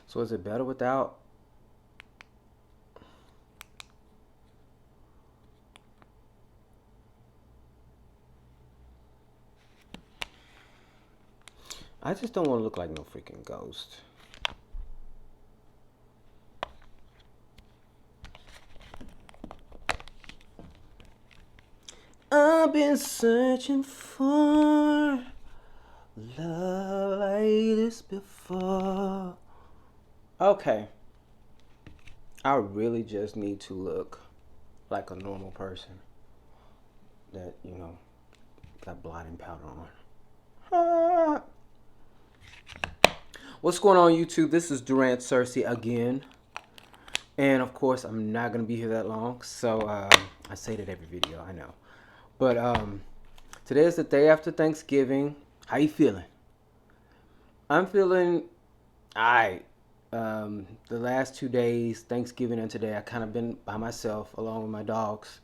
So is it better without? I just don't want to look like no freaking ghost. I've been searching for love like this before. Okay. I really just need to look like a normal person that, got blotting powder on. Ah. What's going on, YouTube? This is Durant Cersei again. And of course, I'm not going to be here that long. So I say that every video, I know. But today is the day after Thanksgiving. How you feeling? I'm feeling alright. The last 2 days, Thanksgiving and today, I kind of been by myself along with my dogs.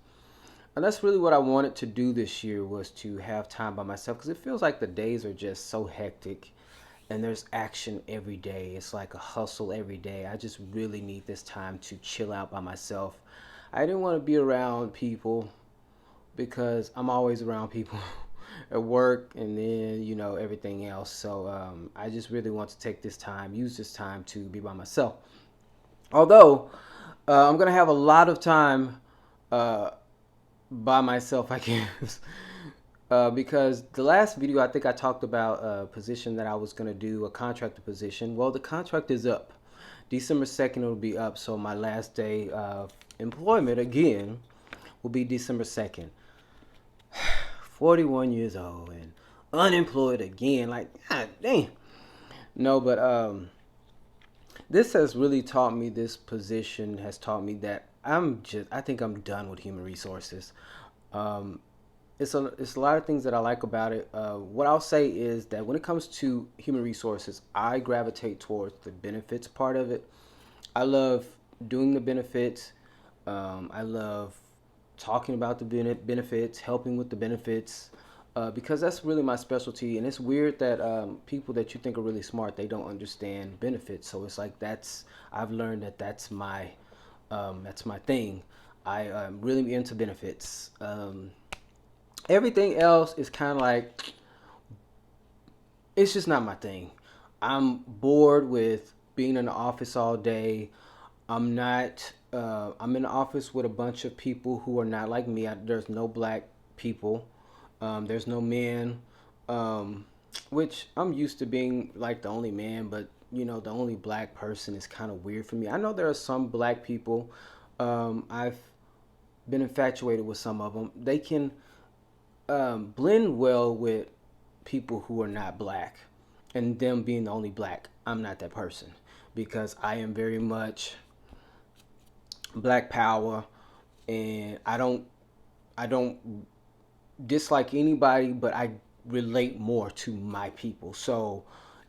And that's really what I wanted to do this year, was to have time by myself, because it feels like the days are just so hectic and there's action every day. It's like a hustle every day. I just really need this time to chill out by myself. I didn't want to be around people because I'm always around people at work and then, everything else. So I just really want to take this time, use this time to be by myself. Although I'm going to have a lot of time by myself, I guess. Because the last video, I think I talked about a position that I was going to do, a contractor position. Well, the contract is up. December 2nd, it'll be up. So my last day of employment, again, will be December 2nd. 41 years old and unemployed again. Like, God dang. No, but this has really taught me, this position has taught me that I think I'm done with human resources. Um, it's a lot of things that I like about it. What I'll say is that when it comes to human resources, I gravitate towards the benefits part of it. I love doing the benefits. I love talking about the benefits, helping with the benefits, because that's really my specialty. And it's weird that people that you think are really smart, they don't understand benefits. So it's like I've learned that that's my thing. I am really into benefits. Everything else is kind of like, it's just not my thing. I'm bored with being in the office all day. I'm not. I'm in the office with a bunch of people who are not like me. There's no black people. There's no men. Which I'm used to being like the only man, but the only black person is kind of weird for me. I know there are some black people. I've been infatuated with some of them. They can blend well with people who are not black, and them being the only black. I'm not that person because I am very much black power, and I don't dislike anybody, but I relate more to my people. So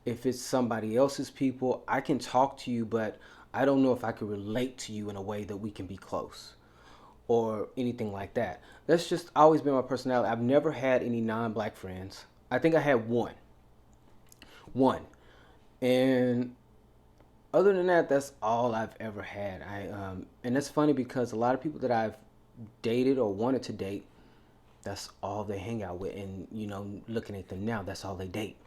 if it's somebody else's people, I can talk to you, but I don't know if I can relate to you in a way that we can be close or anything like that. That's just always been my personality. I've never had any non-black friends. I think I had one, and other than that, that's all I've ever had. And that's funny because a lot of people that I've dated or wanted to date, that's all they hang out with. And looking at them now, that's all they date.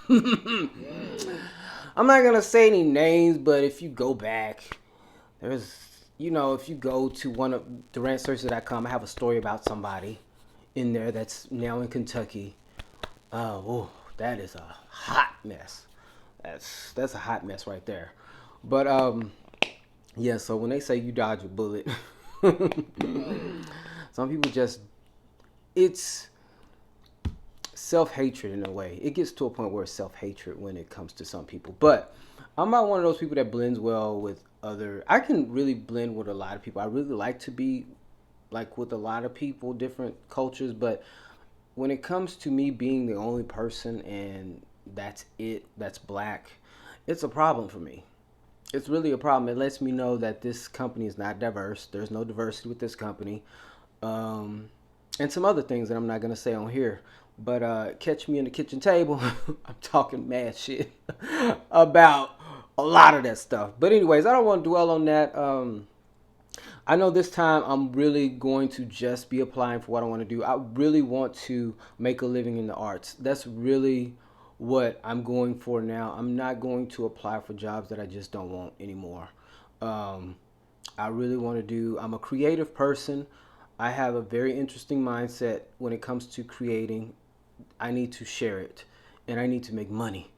I'm not gonna say any names, but if you go back, there's if you go to one of durantcersei.com, I have a story about somebody in there that's now in Kentucky. Oh, that is a hot mess. That's a hot mess right there. But yeah. So when they say you dodge a bullet, some people just, it's self-hatred in a way. It gets to a point where it's self-hatred when it comes to some people. But I'm not one of those people that blends well with other. I can really blend with a lot of people. I really like to be like with a lot of people, different cultures. But when it comes to me being the only person and that's black, it's a problem for me. It's really a problem. It lets me know that this company is not diverse. There's no diversity with this company. Um, and some other things that I'm not going to say on here. But catch me in the kitchen table. I'm talking mad shit about a lot of that stuff. But anyways, I don't want to dwell on that. I know this time I'm really going to just be applying for what I want to do. I really want to make a living in the arts. That's really what I'm going for now. I'm not going to apply for jobs that I just don't want anymore. Um, I really want to do, I'm a creative person. I have a very interesting mindset when it comes to creating. I need to share it and I need to make money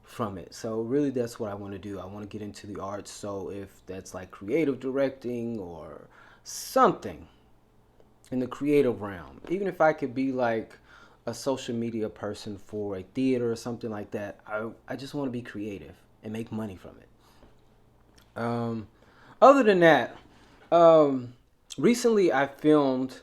from it. So really that's what I want to do. I want to get into the arts. So if that's like creative directing or something in the creative realm, even if I could be like a social media person for a theater or something like that, I just want to be creative and make money from it. Um, Other than that, um, recently I filmed.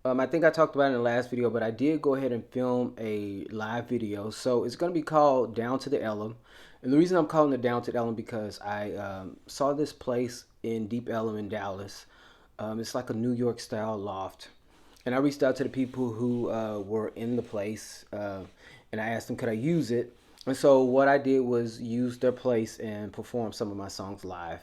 I think I talked about it in the last video, but I did go ahead and film a live video. So it's going to be called Down to the Ellum. And the reason I'm calling it Down to the Ellum because I saw this place in Deep Ellum in Dallas. It's like a New York style loft. And I reached out to the people who were in the place and I asked them, could I use it? And so what I did was use their place and perform some of my songs live.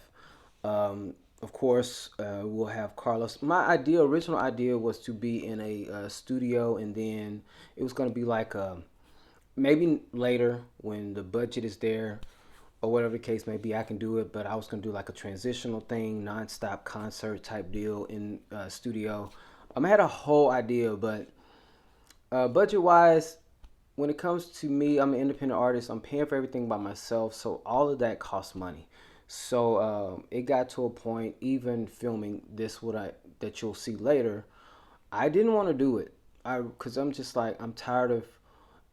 Of course, we'll have Carlos. My original idea was to be in a studio, and then it was going to be like maybe later when the budget is there, or whatever the case may be, I can do it. But I was going to do like a transitional thing, nonstop concert type deal in studio. I had a whole idea, but budget wise, when it comes to me, I'm an independent artist. I'm paying for everything by myself, so all of that costs money. So it got to a point, even filming this, what I that you'll see later, I didn't want to do it. Because I'm just like I'm tired of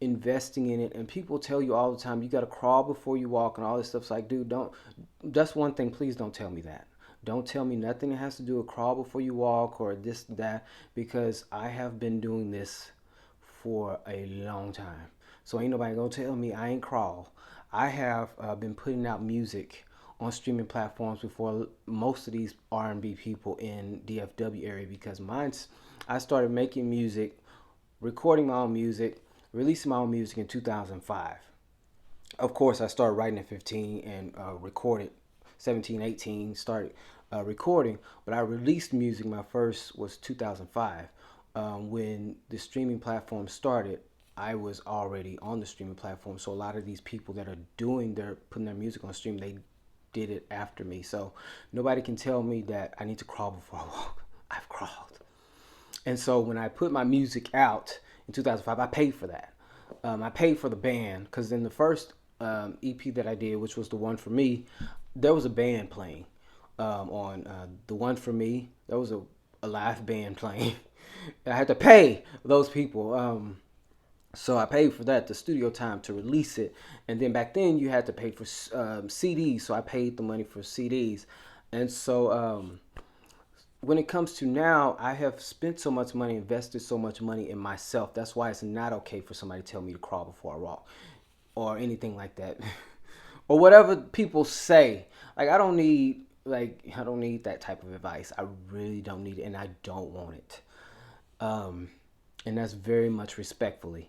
investing in it, and people tell you all the time you got to crawl before you walk and all this stuff's like, dude, don't. That's one thing. Please don't tell me that. Don't tell me nothing that has to do with crawl before you walk or this that because I have been doing this for a long time. So ain't nobody gonna tell me I ain't crawl. I have been putting out music on streaming platforms before most of these R&B people in DFW area because mine's I started making music, recording my own music, releasing my own music in 2005. Of course, I started writing at 15 and recorded 17, 18, started recording, but I released music. My first was 2005. When the streaming platform started, I was already on the streaming platform. So a lot of these people that are putting their music on stream, they did it after me. So nobody can tell me that I need to crawl before I walk. I've crawled. And so when I put my music out in 2005, I paid for that. I paid for the band because in the first EP that I did, which was the one for me, there was a band playing on the one for me. There was a live band playing. I had to pay those people. So I paid for that, the studio time to release it. And then back then you had to pay for CDs. So I paid the money for CDs. And so when it comes to now, I have spent so much money, invested so much money in myself. That's why it's not okay for somebody to tell me to crawl before I walk or anything like that. Or whatever people say. I don't need that type of advice. I really don't need it and I don't want it. Um, and that's very much respectfully.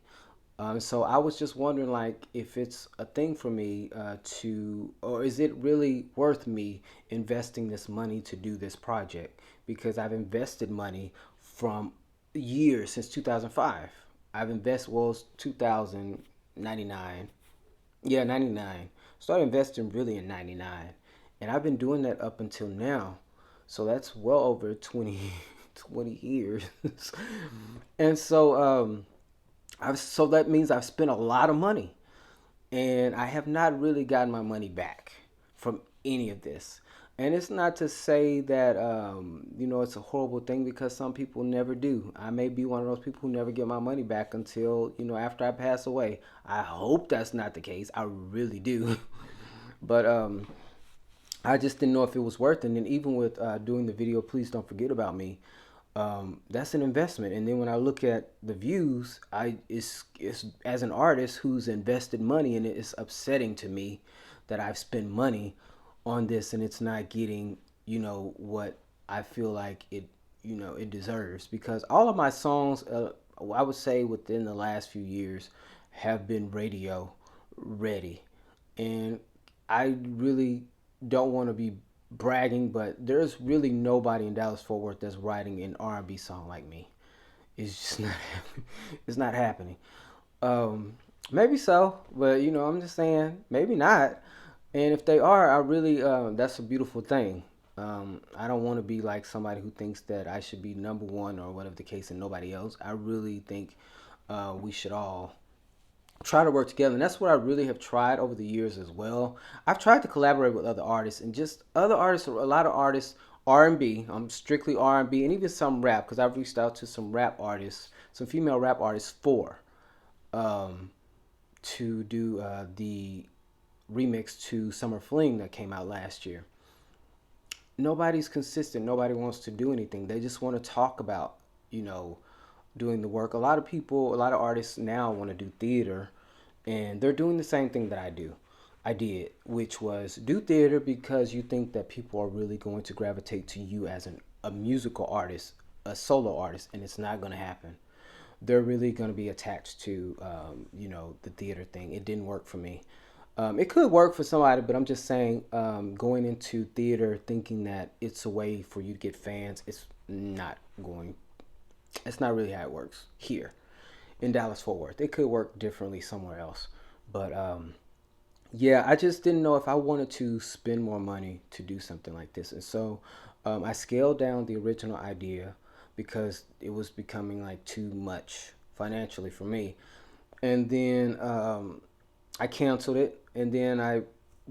So I was just wondering, like, if it's a thing for me or is it really worth me investing this money to do this project? Because I've invested money from years since 2005. I've invested, well, it's 2099. Yeah, 99. Started investing really in 99. And I've been doing that up until now. So that's well over 20 years. And so so that means I've spent a lot of money and I have not really gotten my money back from any of this. And it's not to say that it's a horrible thing because some people never do. I may be one of those people who never get my money back until after I pass away. I hope that's not the case. I really do. But I just didn't know if it was worth it. And then even with doing the video, please don't forget about me. That's an investment. And then when I look at the views, it's as an artist who's invested money in it, it's upsetting to me that I've spent money on this and it's not getting what I feel like it deserves. Because all of my songs, I would say within the last few years, have been radio ready. And I really don't want to be bragging, but there's really nobody in Dallas Fort Worth that's writing an R&B song like me. It's just not happening. It's not happening. Um, Maybe so, but I'm just saying maybe not. And if they are, I really that's a beautiful thing. I don't want to be like somebody who thinks that I should be number one or whatever the case and nobody else. I really think we should all try to work together, and that's what I really have tried over the years as well. I've tried to collaborate with other artists, and just other artists, a lot of artists, R&B. I'm strictly R&B, and even some rap because I've reached out to some rap artists, some female rap artists um, to do the remix to Summer Fling that came out last year. Nobody's consistent. Nobody wants to do anything. They just want to talk about, you know, doing the work. A lot of people, a lot of artists now want to do theater, and they're doing the same thing that I did, which was do theater because you think that people are really going to gravitate to you as a musical artist, a solo artist, and it's not going to happen. They're really going to be attached to, the theater thing. It didn't work for me. It could work for somebody, but I'm just saying, going into theater thinking that it's a way for you to get fans, not going. It's not really how it works here in Dallas Fort Worth. It could work differently somewhere else, but yeah, I just didn't know if I wanted to spend more money to do something like this, and so I scaled down the original idea because it was becoming like too much financially for me, and then I canceled it, and then I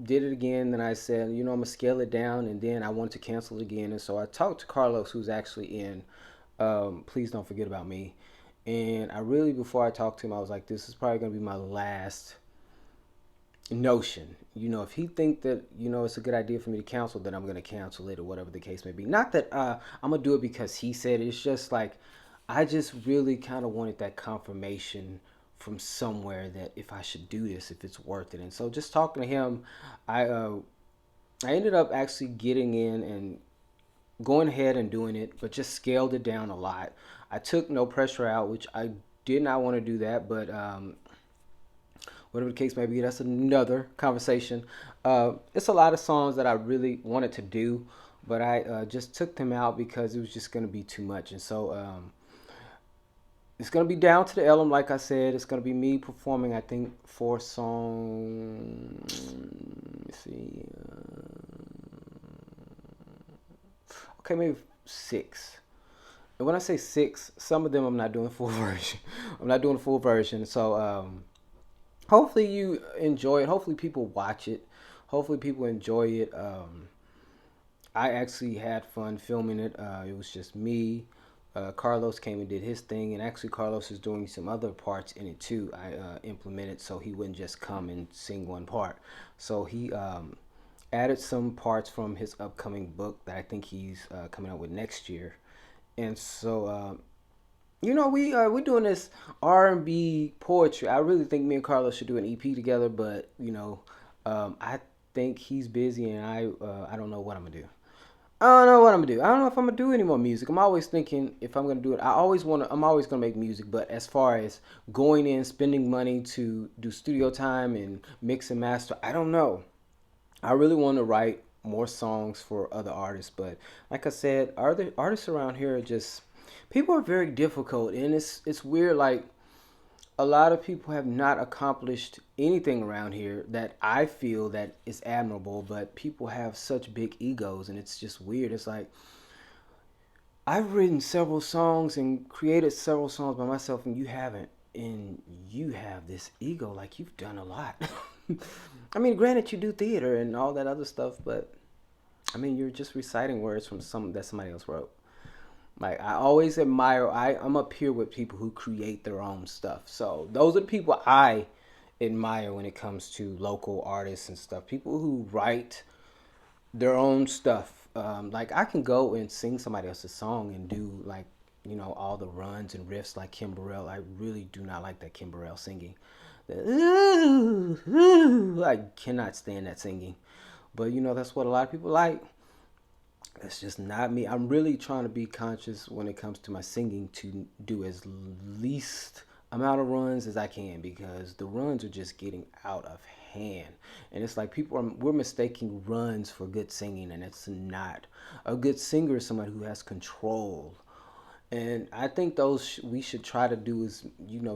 did it again. Then I said, I'm gonna scale it down, and then I wanted to cancel it again. And so I talked to Carlos, who's actually in Please Don't Forget About Me. And I really, before I talked to him, I was like, this is probably gonna be my last notion. If he think that it's a good idea for me to cancel, then I'm gonna cancel it or whatever the case may be. Not that I'm gonna do it because he said it. It's just like I just really kind of wanted that confirmation from somewhere that if I should do this, if it's worth it. And so just talking to him, I uh, I ended up actually getting in and going ahead and doing it, but just scaled it down a lot. I took No Pressure out, which I did not want to do that, but whatever the case may be, that's another conversation. It's a lot of songs that I really wanted to do, but I just took them out because it was just going to be too much. And so it's going to be down to the album, like I said. It's going to be me performing, I think, 4 songs. Let me see. Okay, maybe 6. And when I say 6, some of them I'm not doing full version. I'm not doing a full version. So hopefully you enjoy it. Hopefully people watch it. Hopefully people enjoy it. I actually had fun filming it. It was just me. Carlos came and did his thing, and actually Carlos is doing some other parts in it too. I implemented so he wouldn't just come and sing one part. So he added some parts from his upcoming book that I think he's coming out with next year. And so we're doing this R&B poetry. I really think me and Carlos should do an EP together, but I think he's busy, and I don't know what I'm gonna do. I don't know what I'm gonna do. I don't know if I'm gonna do any more music. I'm always thinking if I'm gonna do it. I'm always gonna make music. But as far as going in, spending money to do studio time and mix and master, I don't know. I really want to write more songs for other artists, but like I said, other artists around here are just people are very difficult, and it's weird. Like a lot of people have not accomplished anything around here that I feel that is admirable, but people have such big egos, and it's just weird. It's like I've written several songs and created several songs by myself, and you haven't, and you have this ego like you've done a lot. I mean, granted, you do theater and all that other stuff, but I mean, you're just reciting words from some that somebody else wrote. Like I always admire. I'm up here with people who create their own stuff. So those are the people I admire when it comes to local artists and stuff. People who write their own stuff. Like I can go and sing somebody else's song and do like all the runs and riffs like Kim Burrell. I really do not like that Kim Burrell singing. I cannot stand that singing. But that's what a lot of people like. That's just not me. I'm really trying to be conscious when it comes to my singing to do as least amount of runs as I can because the runs are just getting out of hand. And it's like we're mistaking runs for good singing, and it's not. A good singer is somebody who has control. And I think those we should try to do is,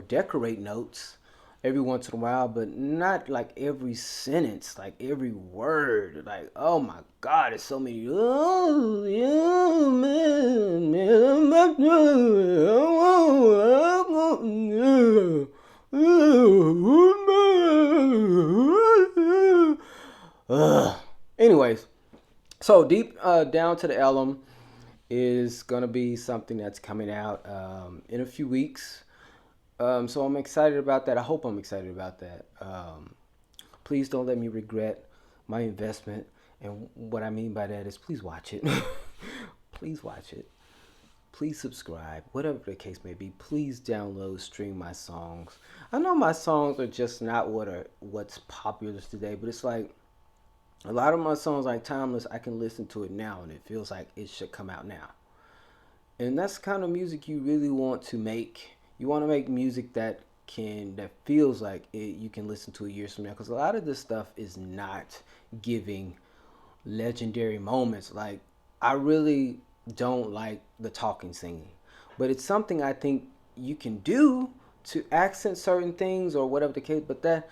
decorate notes every once in a while, but not like every sentence, like every word. Like, oh my God, it's so many. Oh, yeah, man. Anyways, so deep down to the Ellum is gonna be something that's coming out in a few weeks. So I'm excited about that. I hope I'm excited about that. Please don't let me regret my investment. And what I mean by that is please watch it. Please watch it. Please subscribe. Whatever the case may be, please download, stream my songs. I know my songs are just not what's popular today, but it's like a lot of my songs, like Timeless, I can listen to it now and it feels like it should come out now. And that's the kind of music you really want to make. You want to make music that feels like you can listen to it years from now, because a lot of this stuff is not giving legendary moments. Like, I really don't like the talking singing, but it's something I think you can do to accent certain things or whatever the case. But that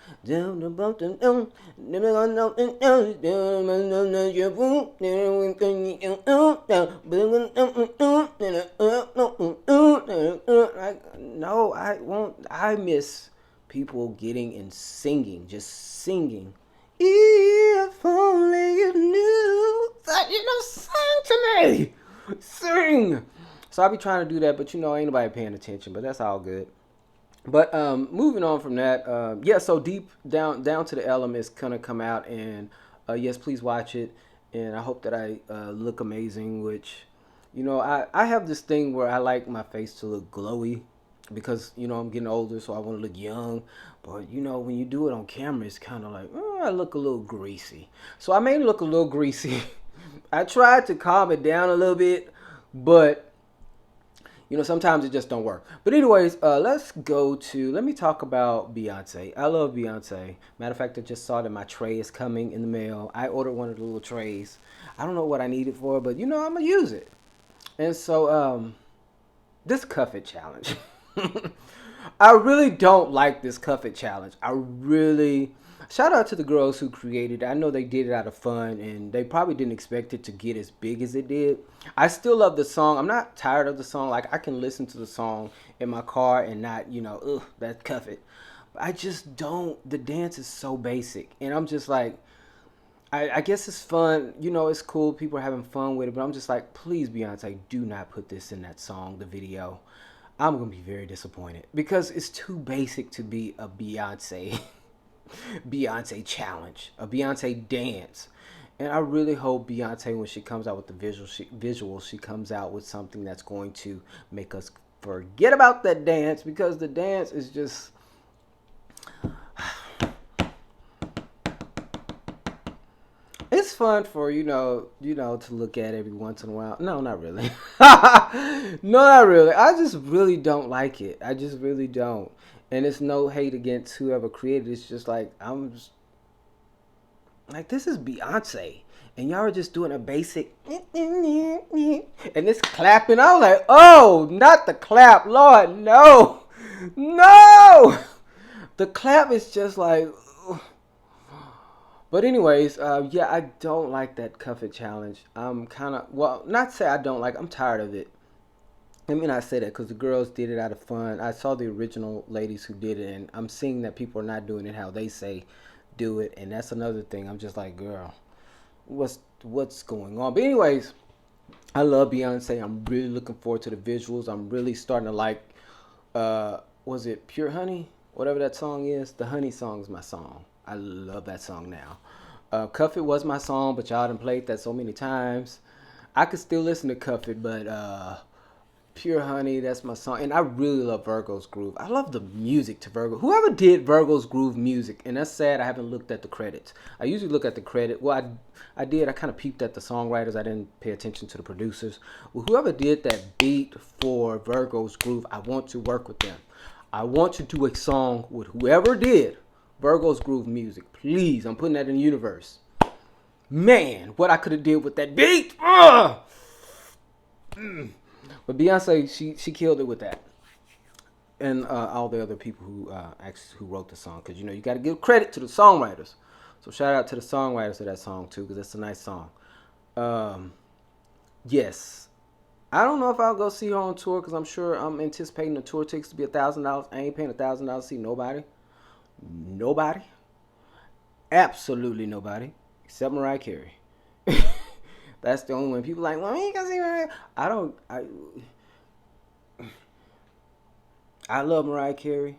like, no, I won't. I miss people getting and singing, just singing. If only you knew that sing to me, sing. So I'll be trying to do that, but ain't nobody paying attention. But that's all good. But moving on from that, so deep down to the Ellum is gonna come out, and yes, please watch it. And I hope that I look amazing. Which, I have this thing where I like my face to look glowy, because I'm getting older, so I want to look young. But when you do it on camera, it's kind of like, I look a little greasy. So I may look a little greasy. I tried to calm it down a little bit, but sometimes it just don't work. But anyways, let me talk about Beyonce. I love Beyonce. Matter of fact, I just saw that my tray is coming in the mail. I ordered one of the little trays. I don't know what I need it for, but I'm going to use it. And so, this Cuff It challenge. I really don't like this Cuff It challenge. Shout out to the girls who created it. I know they did it out of fun, and they probably didn't expect it to get as big as it did. I still love the song. I'm not tired of the song. Like, I can listen to the song in my car and not, that Cuff It. But I just don't. The dance is so basic. And I'm just like, I guess it's fun. It's cool. People are having fun with it. But I'm just like, please, Beyonce, do not put this in that song, the video. I'm going to be very disappointed, because it's too basic to be a Beyonce challenge, a Beyonce dance. And I really hope Beyonce, when she comes out with the visuals, she comes out with something that's going to make us forget about that dance, because the dance is just... It's fun for, to look at every once in a while. No, not really. No, not really. I just really don't like it. I just really don't. And it's no hate against whoever created it. It's just like, this is Beyonce. And y'all are just doing a basic... And this clapping. I was like, oh, not the clap. Lord, no. No. The clap is just like... But anyways, I don't like that Cuff It challenge. I'm kind of... Well, not say I don't like... I'm tired of it. I mean, I say that because the girls did it out of fun. I saw the original ladies who did it, and I'm seeing that people are not doing it how they say do it, and that's another thing. I'm just like, girl, what's going on? But anyways, I love Beyonce. I'm really looking forward to the visuals. I'm really starting to like, was it Pure Honey? Whatever that song is. The Honey song is my song. I love that song now. Cuff It was my song, but y'all done played that so many times. I could still listen to Cuff It, but Pure Honey, that's my song. And I really love Virgo's Groove. I love the music to Virgo. Whoever did Virgo's Groove music, and that's sad, I haven't looked at the credits. I usually look at the credit. Well, I did. I kind of peeped at the songwriters. I didn't pay attention to the producers. Well, whoever did that beat for Virgo's Groove, I want to work with them. I want to do a song with whoever did Virgo's Groove Music. Please, I'm putting that in the universe. Man, what I could have did with that beat. Ugh! But Beyonce, she killed it with that, and all the other people who actually who wrote the song, because you got to give credit to the songwriters. So shout out to the songwriters of that song too, because it's a nice song. Um, yes, I don't know if I'll go see her on tour, because I'm sure I'm anticipating the tour tickets to be $1,000. I ain't paying $1,000 to see nobody. Nobody. Absolutely nobody. Except Mariah Carey. That's the only one. People like, well, you can see Mariah. I don't. I love Mariah Carey,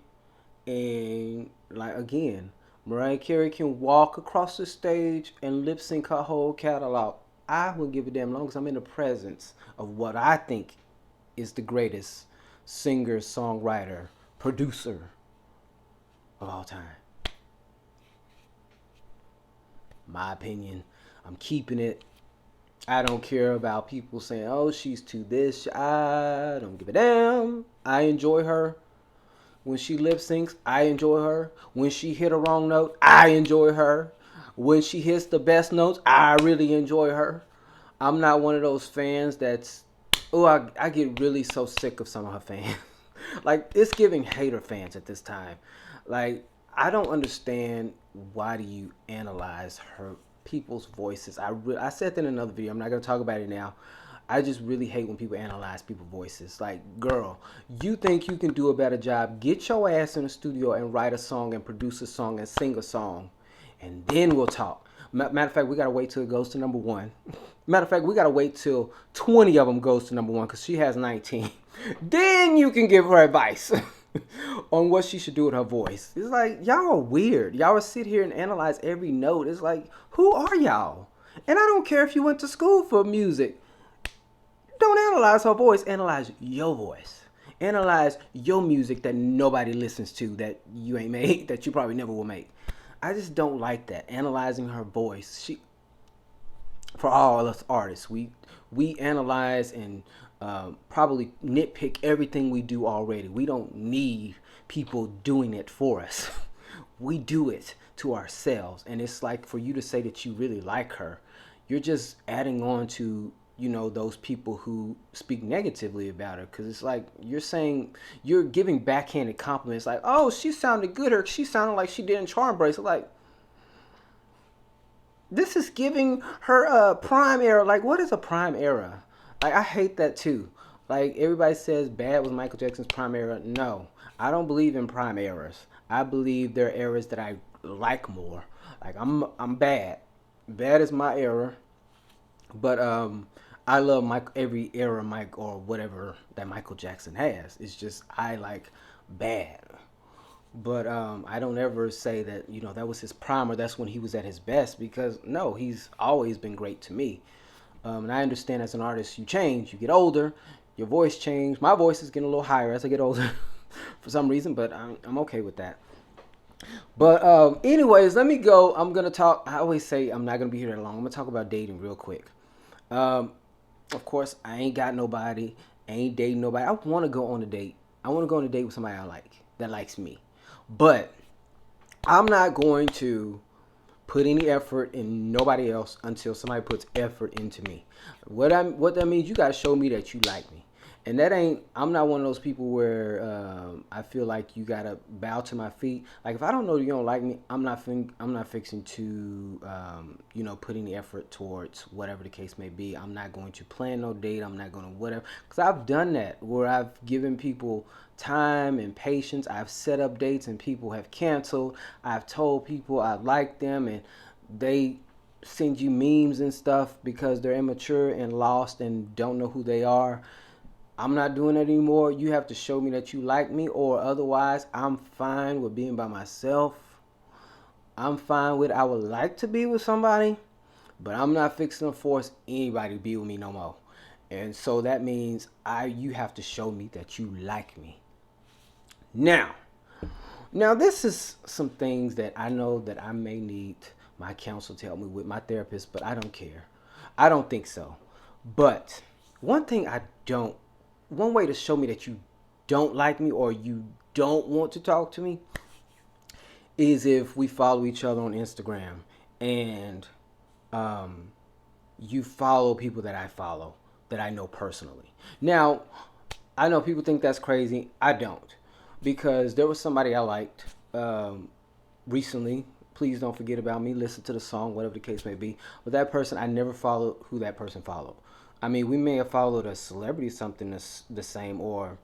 and like again, Mariah Carey can walk across the stage and lip sync her whole catalog. I will give a damn long as I'm in the presence of what I think is the greatest singer, songwriter, producer of all time. My opinion. I'm keeping it. I don't care about people saying, oh, she's too this. I don't give a damn. I enjoy her. When she lip syncs, I enjoy her. When she hit a wrong note, I enjoy her. When she hits the best notes, I really enjoy her. I'm not one of those fans that's, oh, I get really so sick of some of her fans. Like, it's giving hater fans at this time. Like, I don't understand, why do you analyze her people's voices. I said that in another video. I'm not going to talk about it now. I just really hate when people analyze people's voices. Like, girl, you think you can do a better job? Get your ass in the studio and write a song and produce a song and sing a song, and then we'll talk. Matter of fact, we got to wait till it goes to number one. Matter of fact, we got to wait till 20 of them goes to number one, because she has 19. Then you can give her advice on what she should do with her voice. It's like, y'all are weird. Y'all will sit here and analyze every note. It's like, who are y'all? And I don't care if you went to school for music. Don't analyze her voice. Analyze your voice. Analyze your music that nobody listens to, that you ain't made, that you probably never will make. I just don't like that. Analyzing her voice. For all us artists, we analyze and probably nitpick everything we do already. We don't need people doing it for us. We do it to ourselves. And it's like, for you to say that you really like her, you're just adding on to, those people who speak negatively about her. Because it's like, you're giving backhanded compliments. Like, oh, she sounded good, or she sounded like she did in Charm Bracelet. Like, this is giving her a prime era. Like, what is a prime era? Like, I hate that too. Like, everybody says bad was Michael Jackson's prime era. No, I don't believe in prime eras. I believe there are eras that I like more. Like, I'm bad. Bad is my era. But I love every era Mike or whatever that Michael Jackson has. It's just, I like bad. But I don't ever say that, that was his prime, or that's when he was at his best, because no, he's always been great to me. And I understand, as an artist, you change, you get older, your voice changes. My voice is getting a little higher as I get older for some reason, but I'm okay with that. But anyways, let me go. I'm going to talk. I always say I'm not going to be here that long. I'm going to talk about dating real quick. Of course, I ain't got nobody. I ain't dating nobody. I want to go on a date. I want to go on a date with somebody I like, that likes me. But I'm not going to put any effort in nobody else until somebody puts effort into me. What that means, you got to show me that you like me. And I'm not one of those people where I feel like you got to bow to my feet. Like, if I don't know you don't like me, I'm not fixing to, put any effort towards whatever the case may be. I'm not going to plan no date. I'm not going to whatever. Because I've done that, where I've given people time and patience. I've set up dates and people have canceled. I've told people I like them and they send you memes and stuff because they're immature and lost and don't know who they are. I'm not doing it anymore. You have to show me that you like me, or otherwise I'm fine with being by myself. I'm fine with, I would like to be with somebody, but I'm not fixing to force anybody to be with me no more. And so that means you have to show me that you like me. Now this is some things that I know that I may need my counsel to help me with, my therapist, but I don't care. I don't think so. But one way to show me that you don't like me or you don't want to talk to me is if we follow each other on Instagram and um, you follow people that I follow that I know personally. Now, I know people think that's crazy. I don't, because there was somebody I liked recently. Please don't forget about me. Listen to the song, whatever the case may be. But that person, I never followed who that person followed. I mean, we may have followed a celebrity, something that's the same, or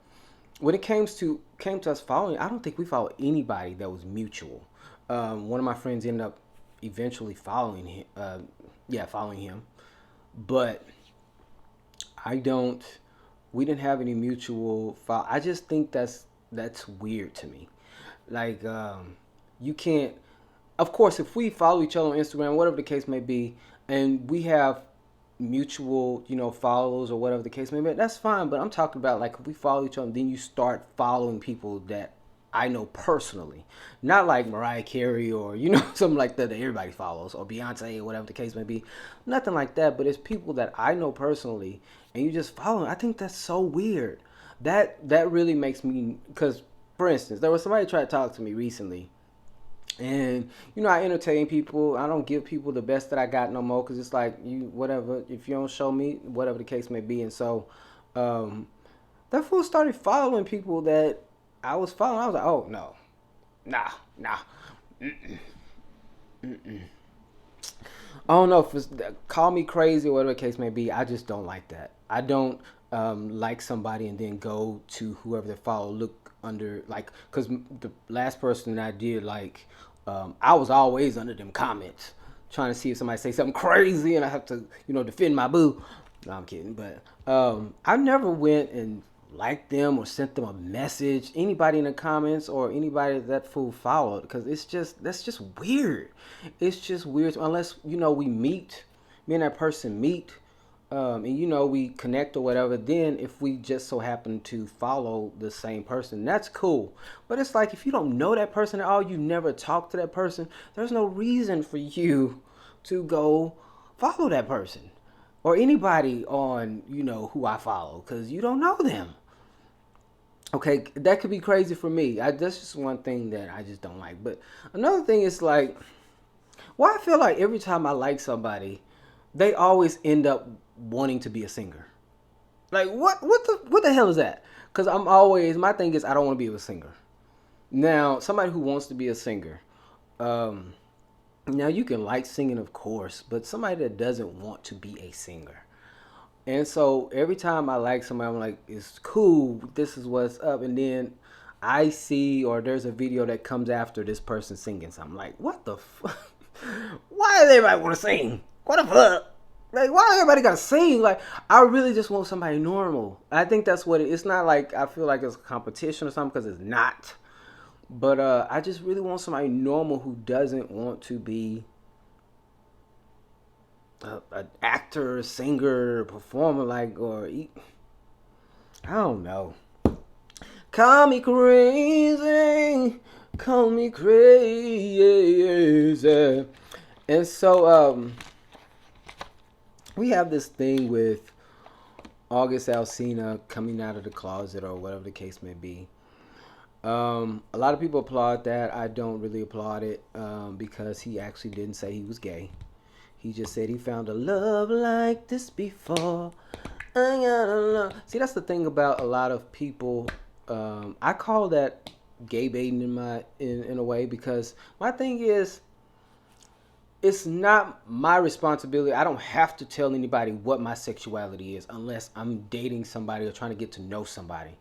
when it came to us following, I don't think we followed anybody that was mutual. One of my friends ended up eventually following him. Yeah, following him, but I don't. We didn't have any mutual follow. I just think that's weird to me. Like, you can't. Of course, if we follow each other on Instagram, whatever the case may be, and we have mutual, follows or whatever the case may be, that's fine. But I'm talking about, like, if we follow each other, then you start following people that I know personally, not like Mariah Carey or something like that everybody follows, or Beyonce or whatever the case may be, nothing like that. But it's people that I know personally, and you just follow them. I think that's so weird. That really makes me, because for instance, there was somebody trying to talk to me recently. And I entertain people. I don't give people the best that I got no more, because it's like, you whatever. If you don't show me, whatever the case may be. And so, that fool started following people that I was following. I was like, oh no, nah. Mm-mm. Mm-mm. I don't know if it's, call me crazy or whatever the case may be. I just don't like that. I don't like somebody and then go to whoever they follow, look under, like, because the last person that I did, like, I was always under them comments trying to see if somebody say something crazy and I have to, defend my boo. No, I'm kidding. But I never went and liked them or sent them a message, anybody in the comments or anybody that fool followed, because that's just weird. It's just weird unless we meet, me and that person meet, and we connect or whatever. Then if we just so happen to follow the same person, that's cool. But it's like, if you don't know that person at all, you never talk to that person, there's no reason for you to go follow that person or anybody on who I follow, because you don't know them. Okay, that could be crazy for me. That's just one thing that I just don't like. But another thing is, like, why I feel like every time I like somebody, they always end up wanting to be a singer. Like, what the hell is that? Because my thing is, I don't want to be a singer. Now, somebody who wants to be a singer, now you can like singing, of course, but somebody that doesn't want to be a singer. And so every time I like somebody, I'm like, it's cool, this is what's up. And then I see, or there's a video that comes after this person singing something. Like, what the fuck? Why does everybody want to sing? What the fuck? Like, why everybody gotta sing? Like, I really just want somebody normal. I think that's what it's not like, I feel like it's a competition or something, because it's not. But I just really want somebody normal who doesn't want to be an actor, singer, performer, like, I don't know. Call me crazy, call me crazy. And so we have this thing with August Alsina coming out of the closet or whatever the case may be. A lot of people applaud that. I don't really applaud it because he actually didn't say he was gay. He just said he found a love like this before. I gotta love. See, that's the thing about a lot of people. I call that gay baiting in a way, because my thing is, it's not my responsibility. I don't have to tell anybody what my sexuality is unless I'm dating somebody or trying to get to know somebody.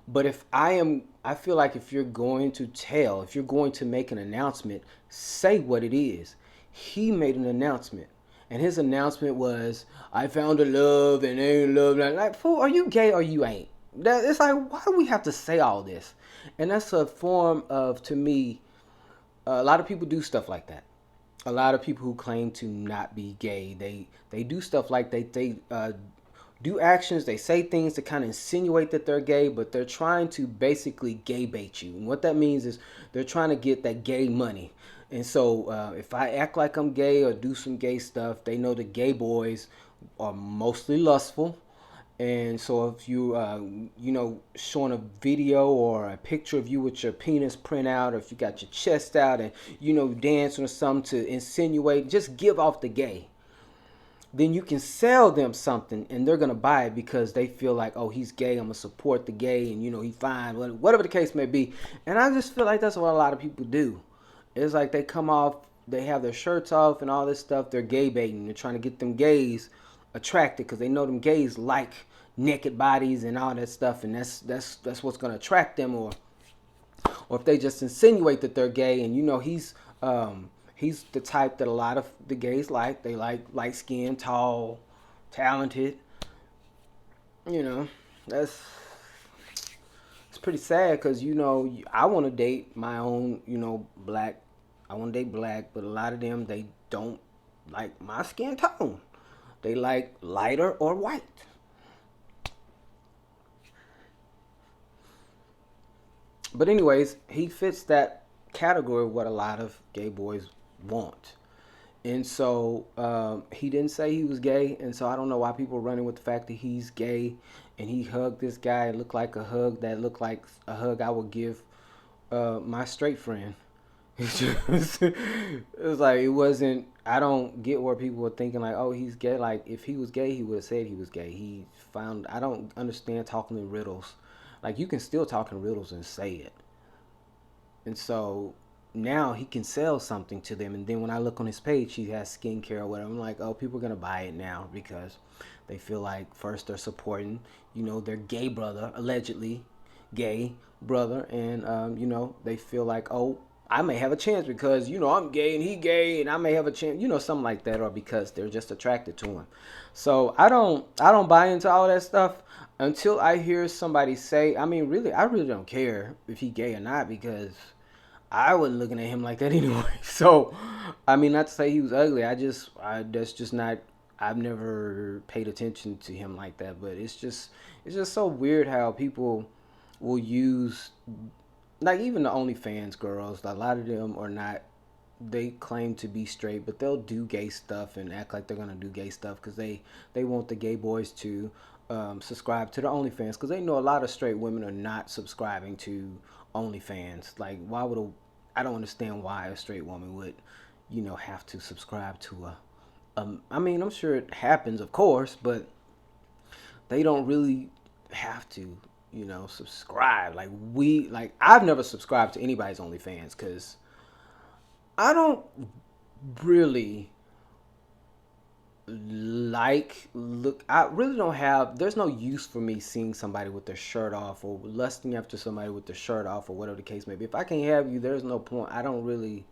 But I feel like if you're going to make an announcement, say what it is. He made an announcement, and his announcement was, I found a love and ain't love. Like, fool, are you gay or you ain't? It's like, why do we have to say all this? And that's a form of, to me, a lot of people do stuff like that. A lot of people who claim to not be gay, they do stuff like they do actions, they say things to kind of insinuate that they're gay, but they're trying to basically gay bait you. And what that means is they're trying to get that gay money. And so if I act like I'm gay or do some gay stuff, they know the gay boys are mostly lustful, And so if you, showing a video or a picture of you with your penis print out, or if you got your chest out and, dancing or something to insinuate, just give off the gay. Then you can sell them something and they're going to buy it because they feel like, oh, he's gay. I'm going to support the gay and, he's fine, whatever the case may be. And I just feel like that's what a lot of people do. It's like they come off, they have their shirts off and all this stuff. They're gay baiting. They're trying to get them gays attracted because they know them gays like naked bodies and all that stuff, and that's what's going to attract them. Or if they just insinuate that they're gay, and he's the type that a lot of the gays like. They like light skinned, tall, talented. You know, that's it's pretty sad because I want to date my own black. I want to date black, but a lot of them they don't like my skin tone. They like lighter or white. But anyways, he fits that category of what a lot of gay boys want. And so he didn't say he was gay, and so I don't know why people are running with the fact that he's gay. And he hugged this guy. It looked like a hug that looked like a hug I would give my straight friend. It was like it wasn't. I don't get where people were thinking like, oh, he's gay. Like if he was gay, he would have said he was gay. He found. I don't understand talking in riddles. Like you can still talk in riddles and say it. And so now he can sell something to them. And then when I look on his page, he has skincare or whatever. I'm like, oh, people are gonna buy it now because they feel like first they're supporting, their gay brother, allegedly gay brother, and they feel like, oh, I may have a chance because I'm gay and he gay, and I may have a chance, something like that, or because they're just attracted to him. So I don't buy into all that stuff until I hear somebody say. I mean, really, I really don't care if he gay or not because I wasn't looking at him like that anyway. So, I mean, not to say he was ugly. That's just not. I've never paid attention to him like that. But it's just so weird how people will use, like even the OnlyFans girls. A lot of them are not. They claim to be straight, but they'll do gay stuff and act like they're gonna do gay stuff because they want the gay boys to subscribe to the OnlyFans because they know a lot of straight women are not subscribing to OnlyFans. Like, why would I don't understand why a straight woman would, have to subscribe to a. I mean, I'm sure it happens, of course, but they don't really have to, subscribe. Like I've never subscribed to anybody's OnlyFans because I don't really look. I really don't have. There's no use for me seeing somebody with their shirt off or lusting after somebody with their shirt off or whatever the case may be. If I can't have you, there's no point. I don't really.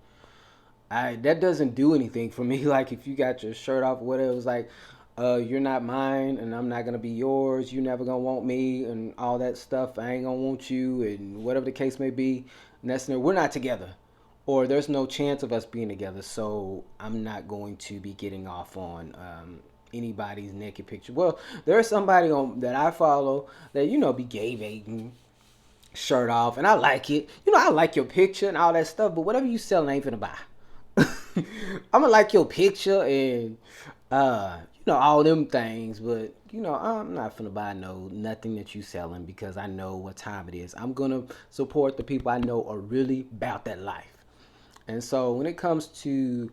I That doesn't do anything for me. Like if you got your shirt off or whatever, it's like, you're not mine and I'm not gonna be yours. You're never gonna want me and all that stuff. I ain't gonna want you and whatever the case may be. And we're not together, or there's no chance of us being together. So I'm not going to be getting off on anybody's naked picture. Well, there's somebody on that I follow that be gay baiting, shirt off, and I like it. I like your picture and all that stuff. But whatever you selling, I ain't finna buy. I'm gonna like your picture and all them things, but I'm not finna buy nothing that you selling because I know what time it is. I'm gonna support the people I know are really about that life. And so when it comes to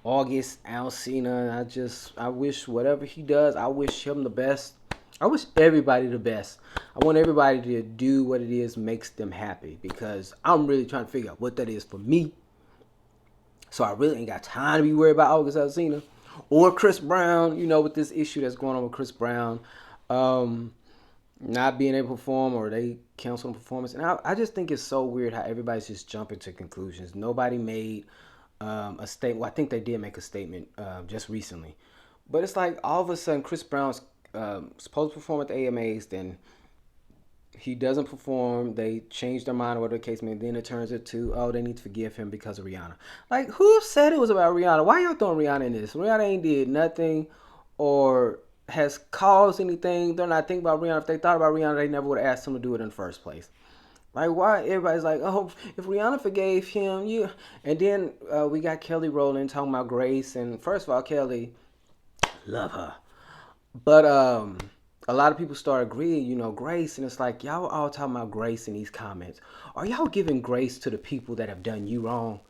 August Alsina, I wish whatever he does, I wish him the best. I wish everybody the best. I want everybody to do what it is makes them happy because I'm really trying to figure out what that is for me. So I really ain't got time to be worried about August Alsina or Chris Brown, with this issue that's going on with Chris Brown, not being able to perform or they canceling performance. And I just think it's so weird how everybody's just jumping to conclusions. Nobody made a statement. Well, I think they did make a statement just recently. But it's like all of a sudden Chris Brown's supposed to perform at the AMAs, then he doesn't perform. They change their mind or whatever the case may be. Then it turns into, oh, they need to forgive him because of Rihanna. Like, who said it was about Rihanna? Why y'all throwing Rihanna in this? Rihanna ain't did nothing or has caused anything. They're not thinking about Rihanna. If they thought about Rihanna, they never would have asked him to do it in the first place. Like, why everybody's like, oh, if Rihanna forgave him, you. And then we got Kelly Rowland talking about Grace. And first of all, Kelly, love her. But a lot of people start agreeing, grace, and it's like y'all all talking about grace in these comments. Are y'all giving grace to the people that have done you wrong?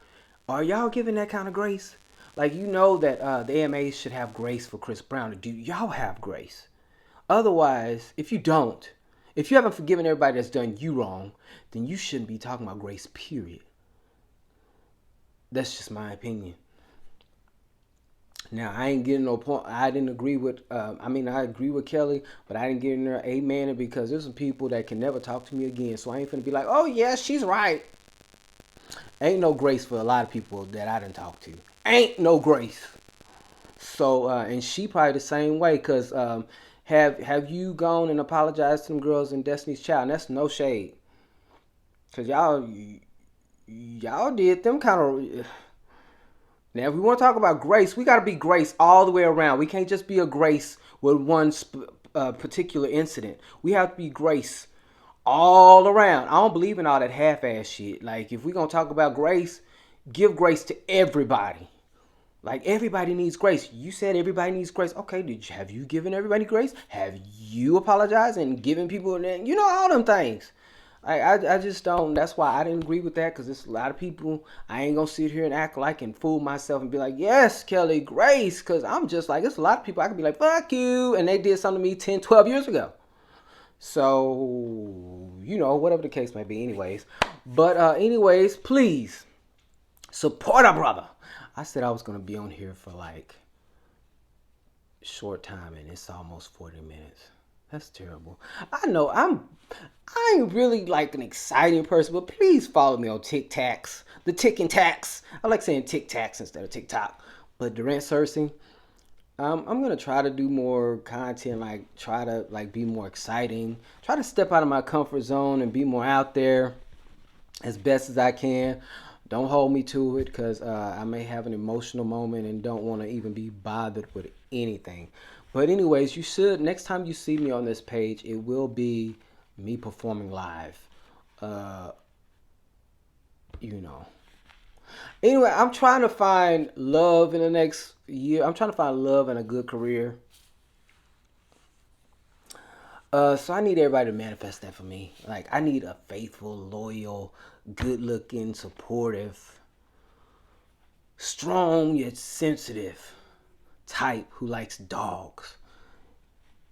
Are y'all giving that kind of grace? Like, that the AMAs should have grace for Chris Brown. Do y'all have grace? Otherwise, if you don't, if you haven't forgiven everybody that's done you wrong, then you shouldn't be talking about grace, period. That's just my opinion. Now, I ain't getting no point. I didn't agree with, I agree with Kelly, but I didn't get in there amen because there's some people that can never talk to me again. So I ain't finna be like, oh, yeah, she's right. Ain't no grace for a lot of people that I didn't talk to. Ain't no grace. So, and she probably the same way because have you gone and apologized to them girls in Destiny's Child? And that's no shade. Because y'all did them kind of... Now, if we want to talk about grace, we got to be grace all the way around. We can't just be a grace with one particular incident. We have to be grace all around. I don't believe in all that half-ass shit. Like, if we're going to talk about grace, give grace to everybody. Like, everybody needs grace. You said everybody needs grace. Okay, have you given everybody grace? Have you apologized and given people, all them things. I just don't. That's why I didn't agree with that, because there's a lot of people. I ain't gonna sit here and act like and fool myself and be like, yes, Kelly, grace, because I'm just like, it's a lot of people I can be like, fuck you, and they did something to me 10, 12 years ago. So, whatever the case may be, anyways. But anyways, please support our brother. I said I was gonna be on here for like short time, and it's almost 40 minutes. That's terrible. I know I ain't really like an exciting person, but please follow me on TikToks. The Tick and Tax. I like saying TikToks instead of TikTok. But Durant Cersei, I'm gonna try to do more content, like try to be more exciting. Try to step out of my comfort zone and be more out there as best as I can. Don't hold me to it, because I may have an emotional moment and don't want to even be bothered with anything. But anyways, you should, next time you see me on this page, it will be me performing live. Anyway, I'm trying to find love in the next year. I'm trying to find love and a good career. So I need everybody to manifest that for me. Like, I need a faithful, loyal, good-looking, supportive, strong yet sensitive type who likes dogs.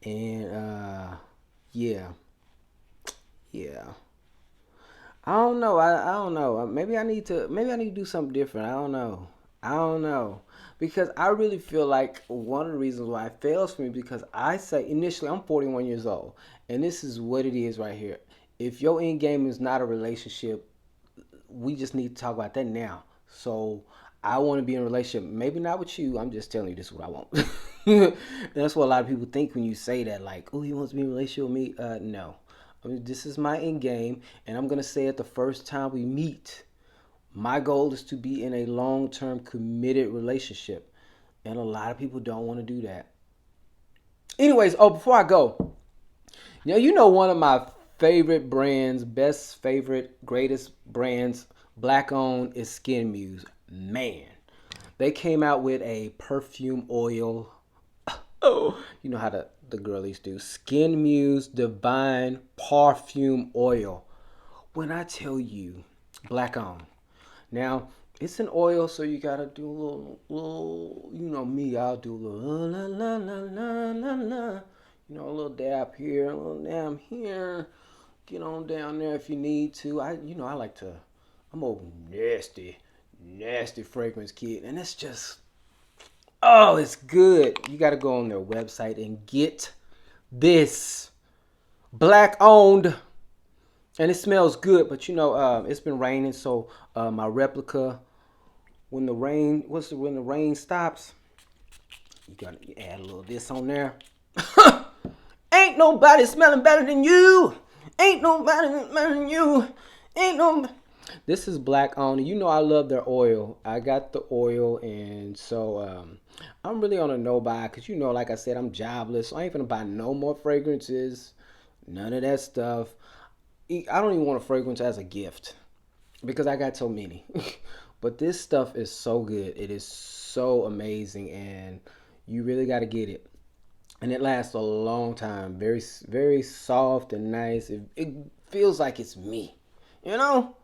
And yeah. I don't know. I don't know. Maybe I need to do something different. I don't know. Because I really feel like one of the reasons why it fails for me, because I say initially I'm 41 years old, and this is what it is right here. If your end game is not a relationship, we just need to talk about that now. So I want to be in a relationship. Maybe not with you. I'm just telling you this is what I want. That's what a lot of people think when you say that. Like, oh, he wants to be in a relationship with me. No. This is my end game, and I'm going to say it the first time we meet. My goal is to be in a long-term committed relationship, and a lot of people don't want to do that. Anyways, before I go, one of my favorite brands, best favorite, greatest brands, black-owned, is SknMuse. Man, they came out with a perfume oil. Oh, you know how the girlies do. SknMuse Divine Parfum Oil. When I tell you, black on. Now, it's an oil, so you gotta do a little, me, I'll do a little la la la la la la. A little dab here, a little dab here. Get on down there if you need to. I like to, I'm a nasty fragrance kid, and it's just, oh, it's good. You gotta go on their website and get this. Black owned. And it smells good, but it's been raining, so my replica, when the rain stops, you gotta add a little of this on there. Ain't nobody smelling better than you. Ain't nobody better than you. Ain't nobody. This is black owned. I love their oil. I got the oil, and so I'm really on a no buy, because like I said, I'm jobless, so I ain't gonna buy no more fragrances, none of that stuff. I don't even want a fragrance as a gift, because I got so many. But this stuff is so good. It is so amazing, and you really got to get it. and it lasts a long time. Very very soft and nice. It feels like it's me, you know.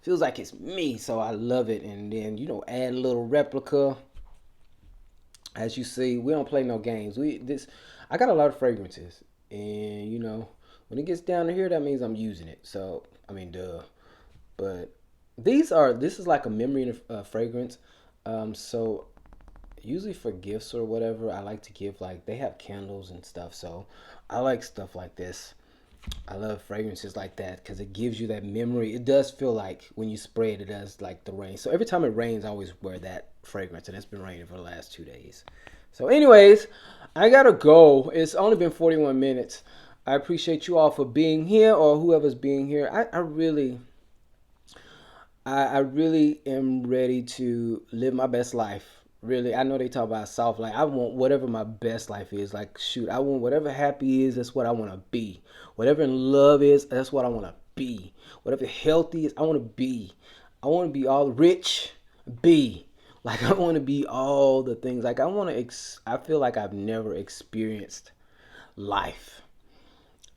Feels like it's me, so I love it. And then add a little replica. As you see, we don't play no games. I got a lot of fragrances, and when it gets down to here, that means I'm using it. So I mean, duh. But this is like a memory fragrance. So usually for gifts or whatever, I like to give, like, they have candles and stuff. So I like stuff like this. I love fragrances like that because it gives you that memory. It does feel like when you spray it, it does like the rain. So every time it rains, I always wear that fragrance, and it's been raining for the last 2 days. So, anyways, I gotta go. It's only been 41 minutes. I appreciate you all for being here, or whoever's being here. I really am ready to live my best life. Really, I know they talk about soft life. I want whatever my best life is. Like, shoot, I want whatever happy is. That's what I want to be. Whatever in love is, that's what I want to be. Whatever healthy is, I want to be. I want to be all rich. Be like I want to be all the things. Like I want to. I feel like I've never experienced life,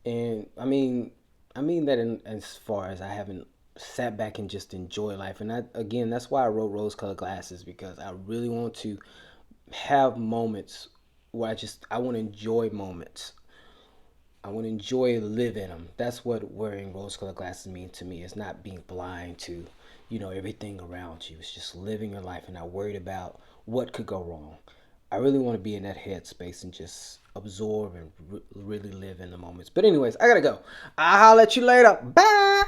and I mean that as far as I haven't sat back and just enjoy life. And again, that's why I wrote rose colored glasses, because I really want to have moments where I want to enjoy moments. I want to enjoy living them. That's what wearing rose colored glasses means to me. It's not being blind to everything around you. It's just living your life and not worried about what could go wrong. I really want to be in that headspace and just absorb and really live in the moments. But anyways, I gotta go. I'll holler at you later. Bye.